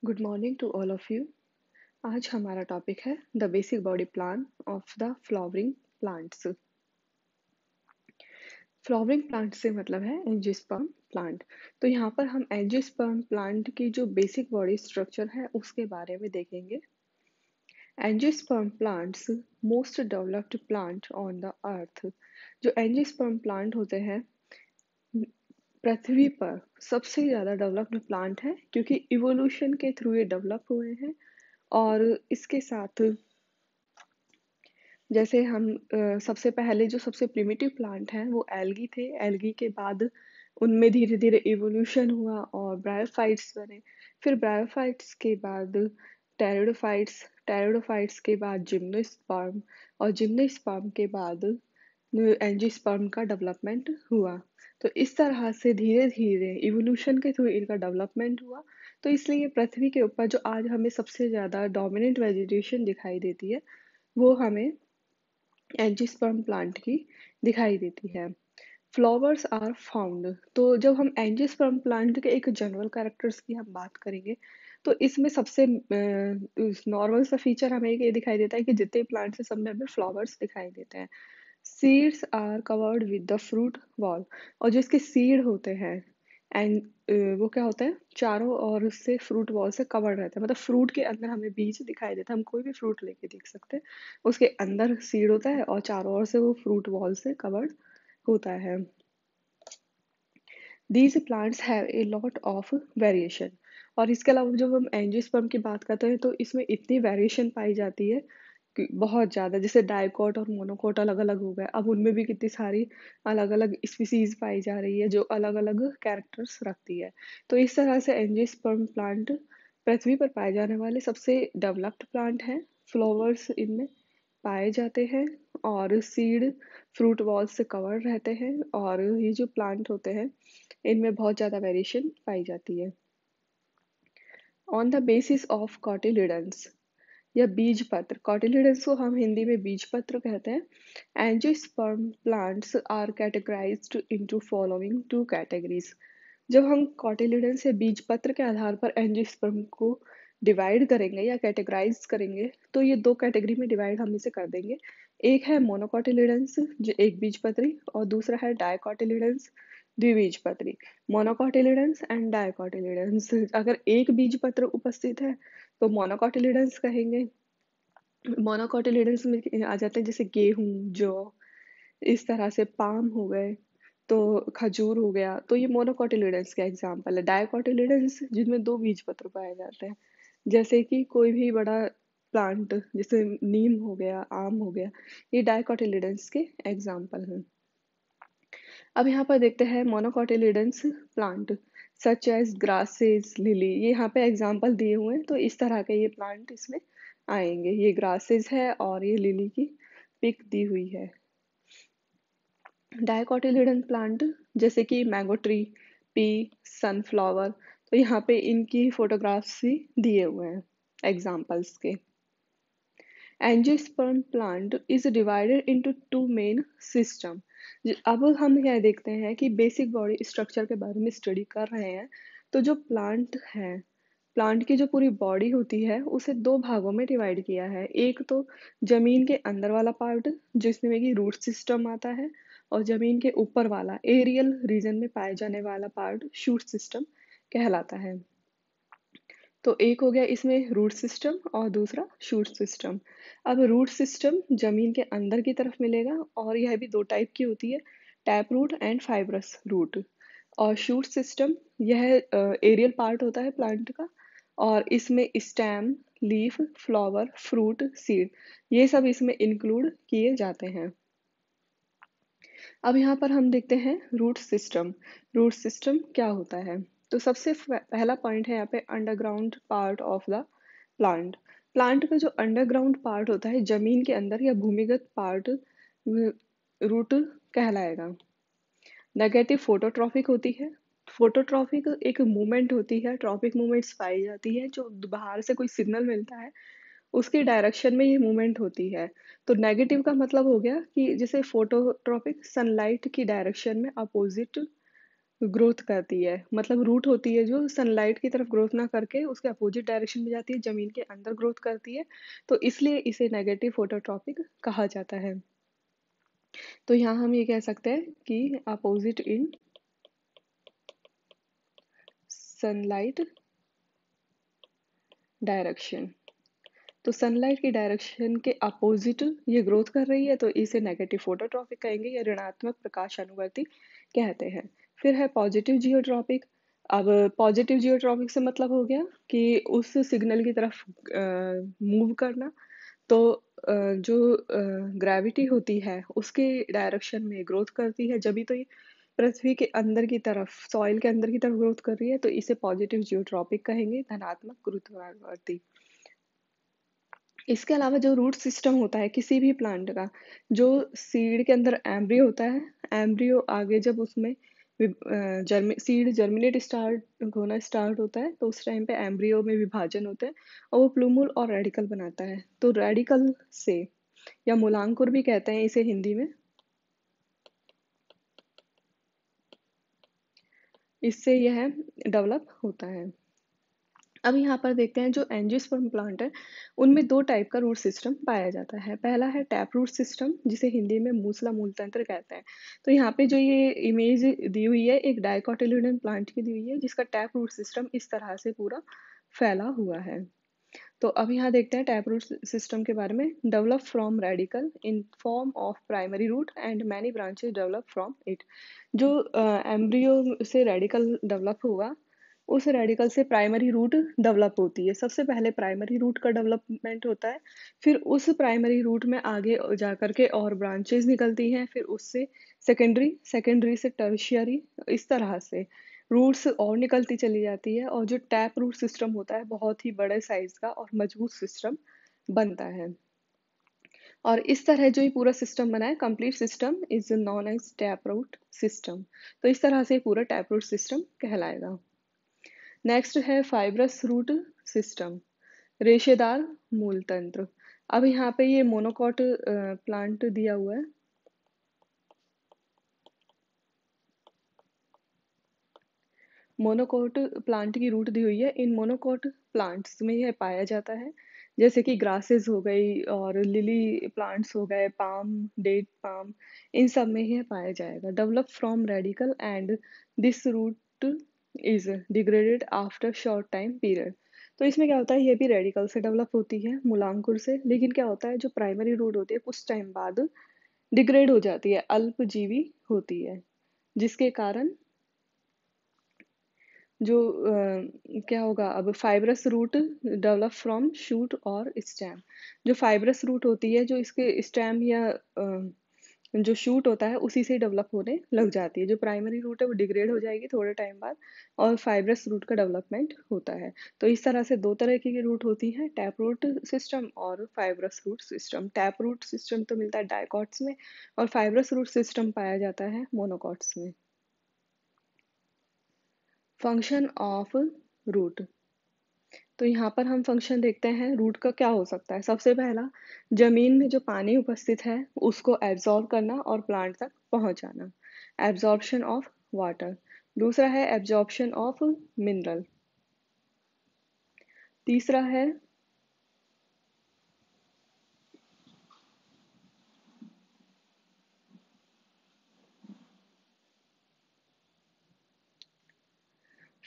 Good morning to all of you. आज हमारा topic है the basic body plan of the flowering plants. Flowering plant से मतलब है एंजियोस्पर्म प्लांट। तो यहाँ पर हम एंजियोस्पर्म प्लांट की जो बेसिक बॉडी स्ट्रक्चर है उसके बारे में देखेंगे। Angiosperm plants most developed plant on the earth. जो एंजियोस्पर्म प्लांट होते हैं पृथ्वी पर सबसे ज़्यादा डेवलप्ड प्लांट है, क्योंकि इवोल्यूशन के थ्रू ये डेवलप हुए हैं। और इसके साथ जैसे हम सबसे पहले जो सबसे प्रिमिटिव प्लांट हैं वो एल्गी थे। एल्गी के बाद उनमें धीरे धीरे इवोल्यूशन हुआ और ब्रायोफाइट्स बने। फिर ब्रायोफाइट्स के बाद टेरिडोफाइट्स, टेरिडोफाइट्स के बाद जिम्नोस्पर्म, और जिम्नोस्पर्म के बाद एंजियोस्पर्म का डेवलपमेंट हुआ। तो इस तरह से धीरे धीरे इवोल्यूशन के थ्रू इनका डेवलपमेंट हुआ। तो इसलिए पृथ्वी के ऊपर जो आज हमें सबसे ज़्यादा डोमिनेंट वेजिटेशन दिखाई देती है वो हमें एंजियोस्पर्म प्लांट की दिखाई देती है। Flowers are found. तो जब हम एंजियोस्पर्म प्लांट के एक जनरल कैरेक्टर्स की हम बात करेंगे तो इसमें सबसे नॉर्मल सा फीचर हमें ये दिखाई देता है कि जितने प्लांट्स हैं सब में हमें फ्लावर्स दिखाई देते हैं। Seeds are covered with the fruit wall. और जो इसके सीड होते हैं एंड वो क्या होता है, चारों ओर से फ्रूट वॉल से कवर्ड रहता है। मतलब फ्रूट के अंदर हमें बीज दिखाई देता है। हम कोई भी फ्रूट लेके देख सकते हैं, उसके अंदर सीड होता है और चारों ओर से वो फ्रूट वॉल से कवर्ड होता है। These plants have a lot of variation. और इसके अलावा जब हम एंजियोस्पर्म की बात करते हैं तो इसमें इतनी वेरिएशन पाई जाती है कि बहुत ज़्यादा। जैसे डाइकोट और मोनोकोट अलग अलग हो गए, अब उनमें भी कितनी सारी अलग अलग स्पीसीज पाई जा रही है जो अलग अलग कैरेक्टर्स रखती है। तो इस तरह से एंजियोस्पर्म प्लांट पृथ्वी पर पाए जाने वाले सबसे डेवलप्ड प्लांट हैं। फ्लावर्स इनमें पाए जाते हैं और सीड फ्रूट वॉल्स से कवर रहते हैं। और ये जो प्लांट होते हैं इनमें बहुत ज़्यादा वेरिएशन पाई जाती है। On the basis of cotyledons या बीज पत्र, कॉटिलिडन्स को हम हिंदी में बीज पत्र कहते हैं। Angiosperm plants are categorised into following two categories. जब हम कॉटिलिडन्स या बीज पत्र के आधार पर एंजियोस्पर्म को डिवाइड करेंगे या कैटेगराइज करेंगे तो ये दो कैटेगरी में डिवाइड हम इसे कर देंगे। एक है मोनोकॉटिलिडन्स जो एक बीजपत्री, और दूसरा है डाइकॉटिलिडन्स द्विबीजपत्री। मोनोकॉटिलिडन्स एंड डाइकॉटिलिडन्स, अगर एक बीजपत्र उपस्थित है तो मोनोकॉटिलिडन्स कहेंगे। मोनोकॉटिलिडन्स में आ जाते हैं जैसे गेहूं, जौ, इस तरह से पाम हो गए, तो खजूर हो गया। तो ये मोनोकॉटिलिडन्स का एग्जाम्पल है। डाइकॉटिलिडन्स जिनमें दो बीज पत्र पाए जाते हैं, जैसे कि कोई भी बड़ा प्लांट जैसे नीम हो गया, आम हो गया, ये डाइकॉटिलिडन्स के एग्जाम्पल हैं। अब यहाँ पर देखते हैं monocotyledons plant such as grasses, lily. ये यहाँ पे एग्जाम्पल दिए हुए हैं, तो इस तरह के ये प्लांट इसमें आएंगे। ये ग्रासेस है और ये लिली की पिक दी हुई है। डाइकोटिलिडन प्लांट जैसे कि मैंगो ट्री, पी, सनफ्लावर, तो यहाँ पे इनकी फोटोग्राफ्स भी दिए हुए हैं एग्जाम्पल्स के। Angiosperm plant is divided into two main system. अब हम यह देखते हैं कि बेसिक बॉडी स्ट्रक्चर के बारे में स्टडी कर रहे हैं। तो जो प्लांट है, प्लांट की जो पूरी बॉडी होती है उसे दो भागों में डिवाइड किया है। एक तो जमीन के अंदर वाला पार्ट जिसमें कि रूट सिस्टम आता है, और जमीन के ऊपर वाला एरियल रीजन में पाए जाने वाला पार्ट शूट सिस्टम कहलाता है। तो एक हो गया इसमें रूट सिस्टम और दूसरा शूट सिस्टम। अब रूट सिस्टम जमीन के अंदर की तरफ मिलेगा और यह भी दो टाइप की होती है, tap root and fibrous root. और शूट सिस्टम यह एरियल पार्ट होता है प्लांट का, और इसमें stem, leaf, flower, fruit, seed, ये सब इसमें इंक्लूड किए जाते हैं। अब यहाँ पर हम देखते हैं रूट सिस्टम। रूट सिस्टम क्या होता है? तो सबसे पहला पॉइंट है यहाँ पे underground part of the plant. Plant का जो अंडरग्राउंड पार्ट होता है, जमीन के अंदर या भूमिगत पार्ट, रूट कहलाएगा। नेगेटिव फोटोट्रॉफिक होती है। फोटोट्रॉफिक एक मूवमेंट होती है, ट्रॉपिक मूवमेंट्स पाई जाती है, जो बाहर से कोई सिग्नल मिलता है उसकी डायरेक्शन में ये मूवमेंट होती है। तो नेगेटिव का मतलब हो गया कि जैसे फोटोट्रॉपिक सनलाइट की डायरेक्शन में अपोजिट ग्रोथ करती है, मतलब रूट होती है जो सनलाइट की तरफ ग्रोथ ना करके उसके अपोजिट डायरेक्शन में जाती है, जमीन के अंदर ग्रोथ करती है, तो इसलिए इसे नेगेटिव फोटोट्रॉपिक कहा जाता है। तो यहाँ हम ये कह सकते हैं कि अपोजिट इन सनलाइट डायरेक्शन। तो सनलाइट की डायरेक्शन के अपोजिट ये ग्रोथ कर रही है, तो इसे नेगेटिव फोटोट्रॉपिक कहेंगे या ऋणात्मक प्रकाश अनुवर्ती कहते हैं। फिर है पॉजिटिव जियोट्रॉपिक। अब पॉजिटिव जियोट्रॉपिक से मतलब हो गया कि उस सिग्नल की तरफ मूव करना। तो जो ग्रेविटी होती है उसके डायरेक्शन में ग्रोथ करती है, जब भी तो ये पृथ्वी के अंदर की तरफ, सॉइल के अंदर की तरफ ग्रोथ कर रही है, तो इसे पॉजिटिव जियोट्रॉपिक कहेंगे, धनात्मक गुरुत्वाकर्षी। इसके अलावा जो रूट सिस्टम होता है किसी भी प्लांट का, जो सीड के अंदर एम्ब्रियो होता है, एम्ब्रियो आगे जब उसमें सीड जर्मिनेट स्टार्ट होना स्टार्ट होता है, तो उस टाइम पे एम्ब्रियो में विभाजन होते हैं और वो प्लूमुल और रेडिकल बनाता है। तो रेडिकल से, या मूलांकुर भी कहते हैं इसे हिंदी में, इससे यह डेवलप होता है। अब यहाँ पर देखते हैं जो एंजियोस्पर्म प्लांट है उनमें दो टाइप का रूट सिस्टम पाया जाता है। पहला है टैप रूट सिस्टम, जिसे हिंदी में मूसला मूल तंत्र कहते हैं। तो यहाँ पे जो ये इमेज दी हुई है एक डाइकोटिलेडोन प्लांट की दी हुई है, जिसका टैप रूट सिस्टम इस तरह से पूरा फैला हुआ है। तो अब यहाँ देखते हैं टैप रूट सिस्टम के बारे में। Develop from radical in form of primary root and many branches develop from it. जो एम्ब्रियो से रेडिकल डेवलप होगा, उस रेडिकल से प्राइमरी रूट डेवलप होती है। सबसे पहले प्राइमरी रूट का डेवलपमेंट होता है, फिर उस प्राइमरी रूट में आगे जा करके और ब्रांचेस निकलती हैं, फिर उससे सेकेंडरी, सेकेंडरी से टर्शियरी, इस तरह से रूट्स और निकलती चली जाती है। और जो टैप रूट सिस्टम होता है बहुत ही बड़े साइज का और मजबूत सिस्टम बनता है। और इस तरह जो ये पूरा सिस्टम बना है, complete system is known as tap root system. तो इस तरह से पूरा टैप रूट सिस्टम कहलाएगा। नेक्स्ट है फाइब्रस रूट सिस्टम, रेशेदार मूल तंत्र। अब यहाँ पे ये मोनोकॉट प्लांट दिया हुआ है। मोनोकोट प्लांट की रूट दी हुई है। इन मोनोकोट प्लांट्स में यह पाया जाता है, जैसे कि ग्रासेस हो गई और लिली प्लांट्स हो गए, पाम, डेट पाम, इन सब में यह पाया जाएगा। Develop from radical and this root is degraded after short time period. तो इसमें क्या होता है, ये भी रेडिकल से डेवलप होती है, मूलांकुर से, लेकिन क्या होता है जो प्राइमरी रूट होती है कुछ टाइम बाद डिग्रेड हो जाती है, अल्पजीवी होती है, जिसके कारण जो क्या होगा, अब fibrous root develop from shoot और स्टेम। जो फाइब्रस रूट होती है, जो इसके स्टेम या जो शूट होता है उसी से डेवलप होने लग जाती है। जो प्राइमरी रूट है वो डिग्रेड हो जाएगी थोड़े टाइम बाद, और फाइब्रस रूट का डेवलपमेंट होता है। तो इस तरह से दो तरह की रूट होती हैं, टैप रूट सिस्टम और fibrous root system. Tap root system तो मिलता है डाइकॉट्स में, और फाइब्रस रूट सिस्टम पाया जाता है मोनोकॉट्स में। Function of root. तो यहाँ पर हम फंक्शन देखते हैं रूट का क्या हो सकता है। सबसे पहला, जमीन में जो पानी उपस्थित है उसको एब्जॉर्ब करना और प्लांट तक पहुंचाना, एब्जॉर्प्शन ऑफ वाटर। दूसरा है एब्जॉर्प्शन ऑफ मिनरल। तीसरा है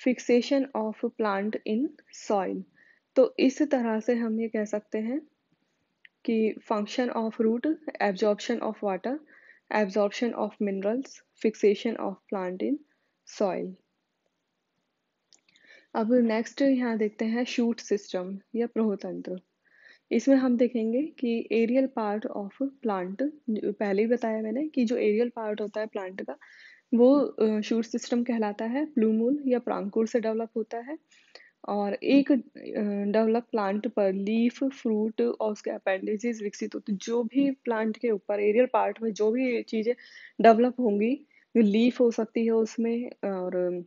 fixation of plant in soil. तो इस तरह से हम ये कह सकते हैं कि function of root, absorption of water, absorption of minerals, fixation of plant in soil. अब नेक्स्ट यहाँ देखते हैं शूट सिस्टम या प्रहोतंत्र। इसमें हम देखेंगे कि एरियल पार्ट ऑफ प्लांट, पहले ही बताया मैंने कि जो एरियल पार्ट होता है प्लांट का वो शूट सिस्टम कहलाता है, प्लूमूल या प्रांकुर से डेवलप होता है। और एक डेवलप प्लांट पर लीफ, फ्रूट और उसके अपेंडिजेस विकसित होते हैं। जो भी प्लांट के ऊपर एरियल पार्ट में जो भी चीज़ें डेवलप होंगी, लीफ हो सकती है उसमें, और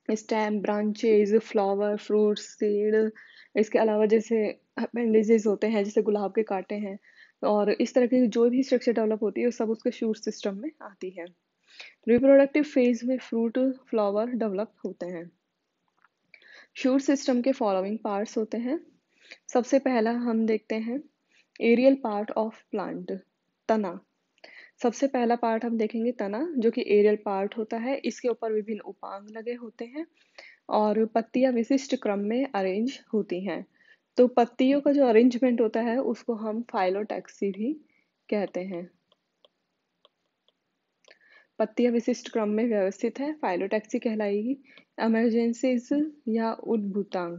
stem, branches, flower, fruit, seed, इसके अलावा जैसे अपेंडिजेस होते हैं जैसे गुलाब के कांटे हैं, और इस तरह की जो भी स्ट्रक्चर डेवलप होती है वो सब उसके शूट सिस्टम में आती है। रिप्रोडक्टिव फेज में फ्रूट फ्लावर डेवलप होते हैं। शूट सिस्टम के फॉलोइंग पार्ट्स होते हैं। सबसे पहला हम देखते हैं एरियल पार्ट ऑफ प्लांट, तना। सबसे पहला पार्ट हम देखेंगे तना, जो कि एरियल पार्ट होता है। इसके ऊपर विभिन्न उपांग लगे होते हैं और पत्तियां विशिष्ट क्रम में अरेंज होती हैं। तो पत्तियों का जो अरेंजमेंट होता है उसको हम फाइलोटैक्सी भी कहते हैं। पत्तियां विशिष्ट क्रम में व्यवस्थित है, फाइलोटैक्सी कहलाएगी। इमरजेंसीज या उद्भूतांग,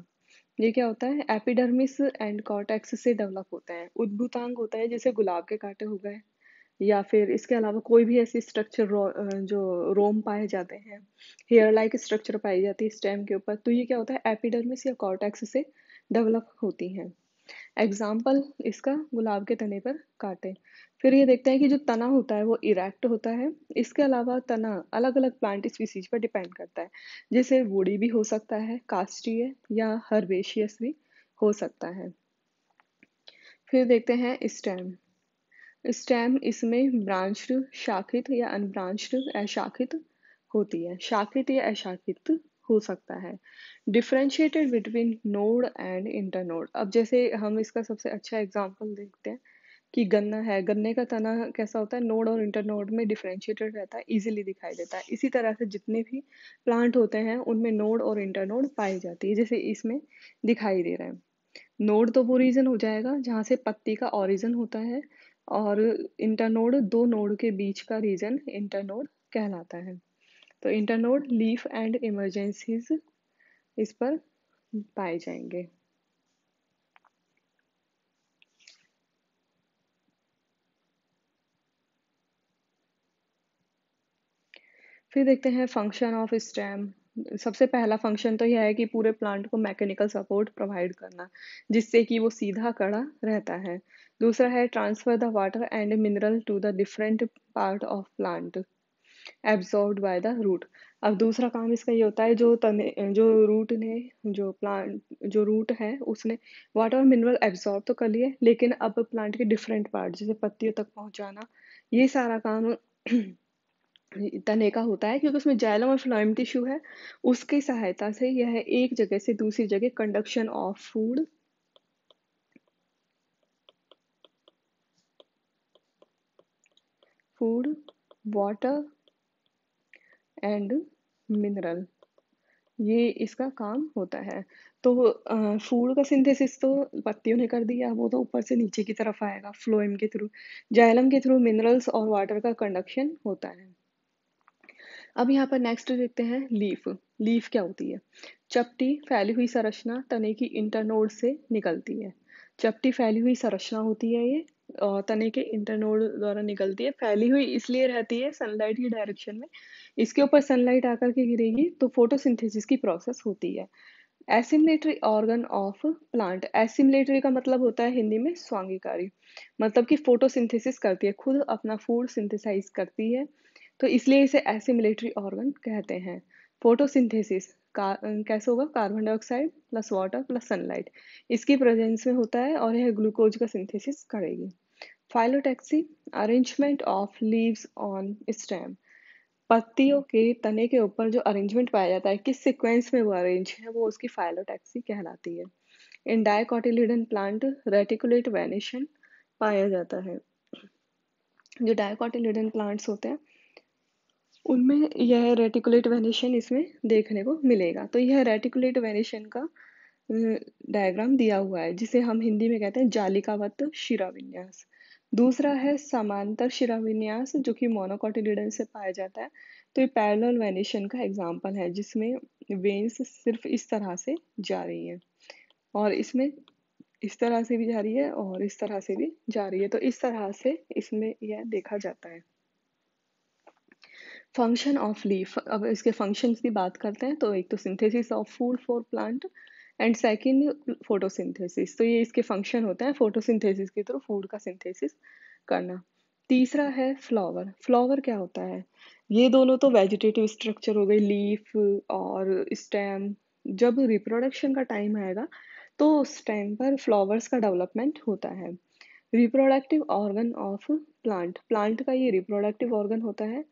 ये क्या होता है? एपिडर्मिस एंड कॉर्टेक्स से डेवलप होता है। उद्भूतांग होता है जैसे गुलाब के कांटे हो गए, या फिर इसके अलावा कोई भी ऐसी स्ट्रक्चर जो रोम पाए जाते हैं, हेयर लाइक स्ट्रक्चर पाई जाती है स्टेम के ऊपर, तो ये क्या होता है? एपिडर्मिस या कॉर्टेक्स से डेवलप होती हैं। एग्जाम्पल इसका गुलाब के तने पर काटे। फिर ये देखते हैं कि जो तना होता है वो इरेक्ट होता है। इसके अलावा तना अलग अलग प्लांट स्पीसीज पर डिपेंड करता है, जैसे वुडी भी हो सकता है, कास्टीय या हर्बेशियस भी हो सकता है। फिर देखते हैं स्टेम। स्टेम इसमें ब्रांच्ड, शाखित या अनब्रांच्ड, अशाखित होती है। शाखित या अशाखित हो सकता है। Differentiated between node and internode. अब जैसे हम इसका सबसे अच्छा एग्जांपल देखते हैं कि गन्ना है। गन्ने का तना कैसा होता है? नोड और इंटरनोड में डिफरेंशिएटेड रहता है, इजीली दिखाई देता है। इसी तरह से जितने भी प्लांट होते हैं उनमें नोड और इंटरनोड पाई जाती है, जैसे इसमें दिखाई दे रहा है। नोड तो वो रीजन हो जाएगा जहाँ से पत्ती का ओरिजिन होता है, और इंटरनोड दो नोड के बीच का रीजन इंटरनोड कहलाता है। तो इंटरनोड लीफ एंड इमरजेंसीज इस पर पाए जाएंगे। फिर देखते हैं फंक्शन ऑफ स्टेम। सबसे पहला फंक्शन तो यह है कि पूरे प्लांट को मैकेनिकल सपोर्ट प्रोवाइड करना, जिससे कि वो सीधा खड़ा रहता है। दूसरा है transfer the water and mineral to the different part of plant absorbed by the root. अब दूसरा काम इसका ये होता है, जो रूट ने जो प्लांट जो रूट है उसने वाटर और मिनरल एब्जॉर्ब तो कर लिए, लेकिन अब प्लांट के डिफरेंट पार्ट जैसे पत्तियों तक पहुंचाना, ये सारा काम तने का होता है, क्योंकि उसमें जाइलम और फ्लोएम टिश्यू है। उसकी सहायता से यह एक जगह से दूसरी जगह conduction of food, water and mineral, ये इसका काम होता है। तो फूड का सिंथेसिस तो पत्तियों ने कर दिया, वो तो ऊपर से नीचे की तरफ आएगा फ्लोएम के थ्रू। जाइलम के थ्रू मिनरल्स और वाटर का कंडक्शन होता है। अब यहाँ पर नेक्स्ट देखते हैं लीफ। लीफ क्या होती है? चपटी फैली हुई संरचना तने की इंटरनोड से निकलती है। चपटी फैली हुई संरचना होती है ये, और तने के इंटरनोड द्वारा निकलती है। फैली हुई इसलिए रहती है सनलाइट की डायरेक्शन में। इसके ऊपर सनलाइट आकर के गिरेगी तो फोटोसिंथेसिस की प्रोसेस होती है। Assimilatory organ of plant. Assimilatory का मतलब होता है हिंदी में स्वांगीकारी, मतलब कि फोटोसिंथेसिस करती है, खुद अपना फूड सिंथेसाइज करती है, तो इसलिए इसे एसिमिलेटरी ऑर्गन कहते हैं। फोटोसिंथेसिस कैसे होगा? Carbon dioxide plus water plus sunlight, इसकी प्रेजेंस में होता है और यह ग्लूकोज का सिंथेसिस करेगी। Phyllotaxy, arrangement of leaves on stem. पत्तियों के तने के ऊपर जो अरेंजमेंट पाया जाता है, किस सीक्वेंस में वो अरेंज है, वो उसकी फाइलोटैक्सी कहलाती है। इन डाइकोटिलिडन प्लांट रेटिकुलेट वेनेशन पाया जाता है। जो डाइकोटिलिडन प्लांट्स होते हैं उनमें यह रेटिकुलेट वेनेशन इसमें देखने को मिलेगा। तो यह रेटिकुलेट वेनेशन का डायग्राम दिया हुआ है, जिसे हम हिंदी में कहते हैं जालिकावत शिरा विन्यास। दूसरा है समांतर शिरा विन्यास, जो कि मोनोकोटिलिडन से पाया जाता है। तो ये पैरेलल वेनेशन का एग्जाम्पल है, जिसमें वेन्स सिर्फ इस तरह से जा रही है, और इसमें इस तरह से भी जा रही है और इस तरह से भी जा रही है। तो इस तरह से इसमें यह देखा जाता है। Function of leaf. अब इसके फंक्शंस की बात करते हैं, तो एक तो synthesis of food for plant and second photosynthesis. तो ये इसके फंक्शन होते हैं, फोटोसिंथेसिस के थ्रू फूड का सिंथेसिस करना। तीसरा है फ्लावर। फ्लावर क्या होता है? ये दोनों तो वेजिटेटिव स्ट्रक्चर हो गई, लीफ और स्टेम। जब रिप्रोडक्शन का टाइम आएगा तो उस टाइम पर फ्लावर्स का डेवलपमेंट होता है। Reproductive organ of plant. Plant का ये रिप्रोडक्टिव ऑर्गन होता है,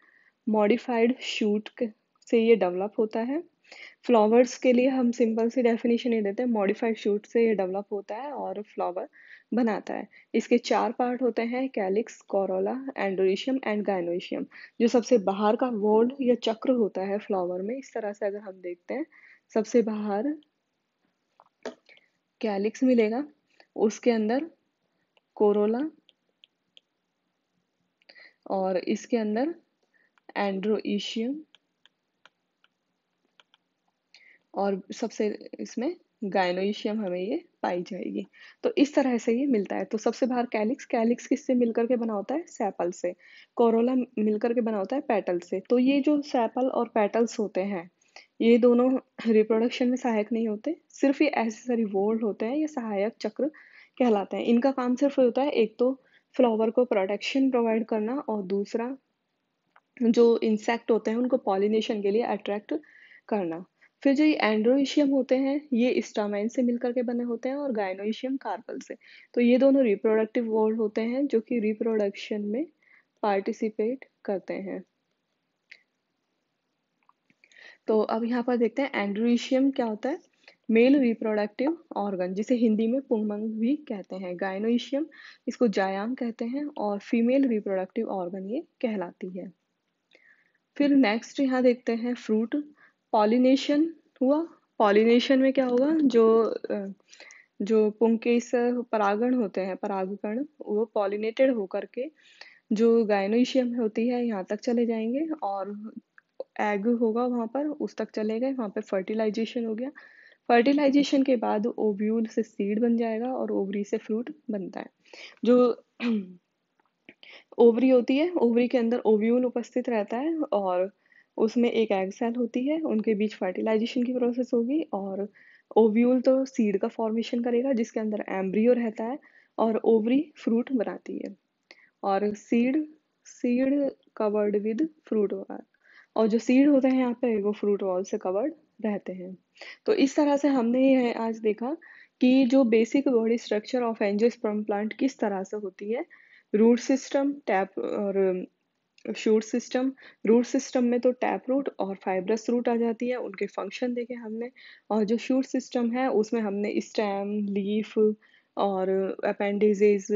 मॉडिफाइड शूट से ये डेवलप होता है। फ्लावर्स के लिए हम सिंपल सी डेफिनेशन ये देते हैं, मॉडिफाइड शूट से ये डेवलप होता है और फ्लावर बनाता है। इसके 4 पार्ट होते हैं, कैलिक्स, कोरोला, एंड्रोइशियम एंड गाइनोइशियम। जो सबसे बाहर का वॉल या चक्र होता है फ्लावर में, इस तरह से अगर हम देखते हैं, सबसे बाहर कैलिक्स मिलेगा, उसके अंदर कोरोला और इसके अंदर एंड्रोइशियम और सबसे इसमें गायनोइशियम हमें ये पाई जाएगी। तो इस तरह से ये मिलता है। तो सबसे बाहर कैलिक्स, कैलिक्स किससे मिलकर के बना होता है? सेपल से। कोरोला मिलकर के बना होता है पेटल से। तो ये जो सेपल और पेटल्स होते हैं, ये दोनों रिप्रोडक्शन में सहायक नहीं होते, सिर्फ ये एसेसरी वॉल होते हैं, ये सहायक चक्र कहलाते हैं। इनका काम सिर्फ होता है, एक तो फ्लावर को प्रोटेक्शन प्रोवाइड करना और दूसरा जो इंसेक्ट होते हैं उनको पॉलिनेशन के लिए अट्रैक्ट करना। फिर जो ये एंड्रोइशियम होते हैं, ये स्टामेन से मिलकर के बने होते हैं और गायनोइशियम कार्पल से। तो ये दोनों रिप्रोडक्टिव वॉल होते हैं जो कि रिप्रोडक्शन में पार्टिसिपेट करते हैं। तो अब यहाँ पर देखते हैं एंड्रोइशियम क्या होता है। मेल रिप्रोडक्टिव ऑर्गन, जिसे हिंदी में पुंगमंग भी कहते हैं। गायनोइशियम, इसको जायाम कहते हैं और फीमेल रिप्रोडक्टिव ऑर्गन ये कहलाती है। फिर नेक्स्ट यहाँ देखते हैं फ्रूट पॉलिनेशन हुआ। पॉलिनेशन में क्या होगा, जो पुंकेसर परागण होते हैं, परागकण, वो पॉलिनेटेड होकर के जो गायनोइशियम होती है यहाँ तक चले जाएंगे और एग होगा वहाँ पर, उस तक चले गए, वहाँ पे फर्टिलाइजेशन हो गया। फर्टिलाइजेशन के बाद ओव्यूल से सीड बन जाएगा और ओवरी से फ्रूट बनता है। जो ओवरी होती है, ओवरी के अंदर ओव्यूल उपस्थित रहता है और उसमें एक एग सेल होती है, उनके बीच फर्टिलाइजेशन की प्रोसेस होगी और ओव्यूल तो सीड का फॉर्मेशन करेगा जिसके अंदर एम्ब्रियो रहता है और ओवरी फ्रूट बनाती है और seed seed covered with fruit wall, और जो सीड होते हैं यहाँ पे वो फ्रूट वॉल से कवर्ड रहते हैं। तो इस तरह से हमने ये आज देखा कि जो basic body structure of angiosperm plant किस तरह से होती है। रूट सिस्टम, टैप और शूट सिस्टम। रूट सिस्टम में तो टैप रूट और फाइब्रस रूट आ जाती है, उनके फंक्शन देखे हमने। और जो शूट सिस्टम है उसमें हमने स्टेम, लीफ और अपेंडिजेज,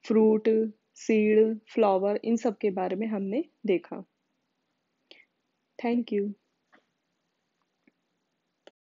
फ्रूट, सीड, फ्लावर, इन सब के बारे में हमने देखा। Thank you.